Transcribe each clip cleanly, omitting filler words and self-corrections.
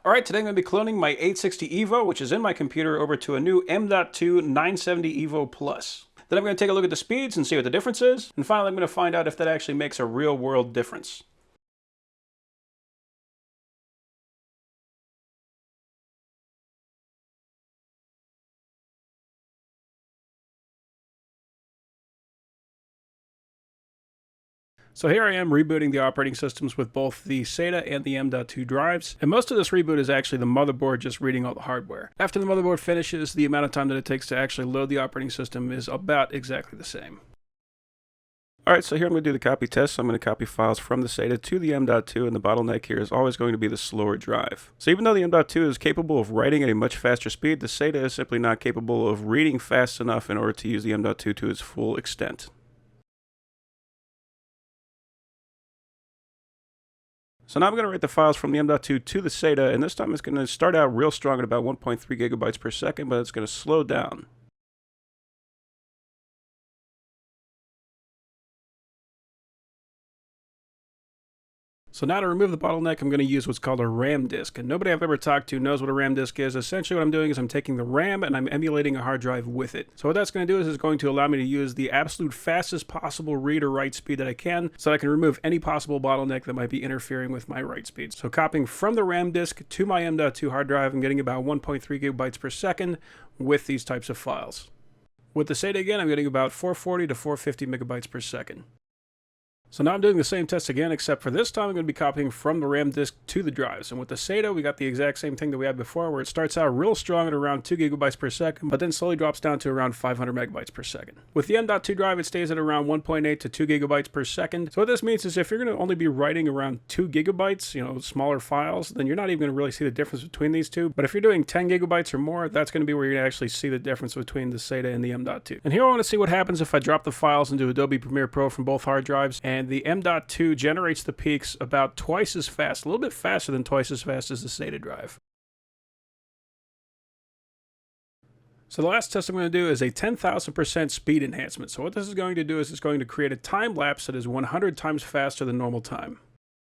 Alright, today I'm going to be cloning my 860 EVO, which is in my computer, over to a new M.2 970 EVO Plus. Then I'm going to take a look at the speeds and see what the difference is, and finally I'm going to find out if that actually makes a real world difference. So here I am rebooting the operating systems with both the SATA and the M.2 drives, and most of this reboot is actually the motherboard just reading all the hardware. After the motherboard finishes, the amount of time that it takes to actually load the operating system is about exactly the same. Alright, so here I'm going to do the copy test. So I'm going to copy files from the SATA to the M.2, and the bottleneck here is always going to be the slower drive. So even though the M.2 is capable of writing at a much faster speed, the SATA is simply not capable of reading fast enough in order to use the M.2 to its full extent. So now I'm going to write the files from the M.2 to the SATA, and this time it's going to start out real strong at about 1.3 gigabytes per second, but it's going to slow down. So now to remove the bottleneck, I'm going to use what's called a RAM disk, and nobody I've ever talked to knows what a RAM disk is. Essentially what I'm doing is I'm taking the RAM and I'm emulating a hard drive with it. So what that's going to do is it's going to allow me to use the absolute fastest possible read or write speed that I can, so I can remove any possible bottleneck that might be interfering with my write speed. So copying from the RAM disk to my M.2 hard drive, I'm getting about 1.3 gigabytes per second with these types of files. With the SATA again, I'm getting about 440 to 450 megabytes per second. So now I'm doing the same test again, except for this time I'm going to be copying from the RAM disk to the drives. And with the SATA, we got the exact same thing that we had before, where it starts out real strong at around 2 gigabytes per second, but then slowly drops down to around 500 megabytes per second. With the M.2 drive, it stays at around 1.8 to 2 gigabytes per second. So what this means is if you're going to only be writing around 2 gigabytes, smaller files, then you're not even going to really see the difference between these two. But if you're doing 10 gigabytes or more, that's going to be where you're going to actually see the difference between the SATA and the M.2. And here I want to see what happens if I drop the files into Adobe Premiere Pro from both hard drives, and the M.2 generates the peaks about twice as fast, a little bit faster than twice as fast as the SATA drive. So the last test I'm going to do is a 10,000% speed enhancement. So what this is going to do is it's going to create a time lapse that is 100 times faster than normal time.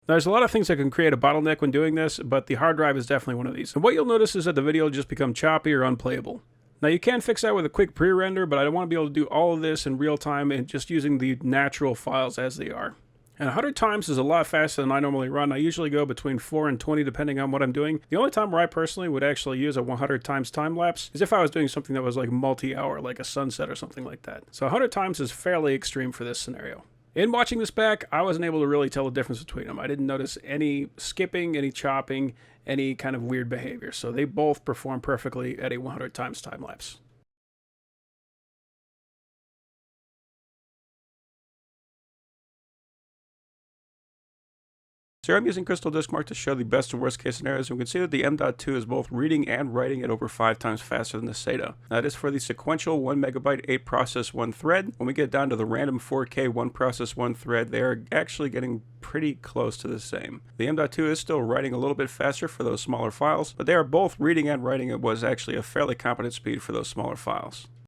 Now, there's a lot of things that can create a bottleneck when doing this, but the hard drive is definitely one of these. And what you'll notice is that the video will just become choppy or unplayable. Now you can fix that with a quick pre-render, but I want to be able to do all of this in real time and just using the natural files as they are. And 100 times is a lot faster than I normally run. I usually go between 4 and 20 depending on what I'm doing. The only time where I personally would actually use a 100 times time lapse is if I was doing something that was like multi-hour, like a sunset or something like that. So 100 times is fairly extreme for this scenario. In watching this back, I wasn't able to really tell the difference between them. I didn't notice any skipping, any chopping, any kind of weird behavior. So they both perform perfectly at a 100 times time lapse. So here I'm using Crystal Disk Mark to show the best and worst case scenarios, and we can see that the M.2 is both reading and writing at over 5 times faster than the SATA. That is for the sequential 1 megabyte 8 process 1 thread. When we get down to the random 4K 1 process 1 thread, they are actually getting pretty close to the same. The M.2 is still writing a little bit faster for those smaller files, but they are both reading and writing at what is actually a fairly competent speed for those smaller files.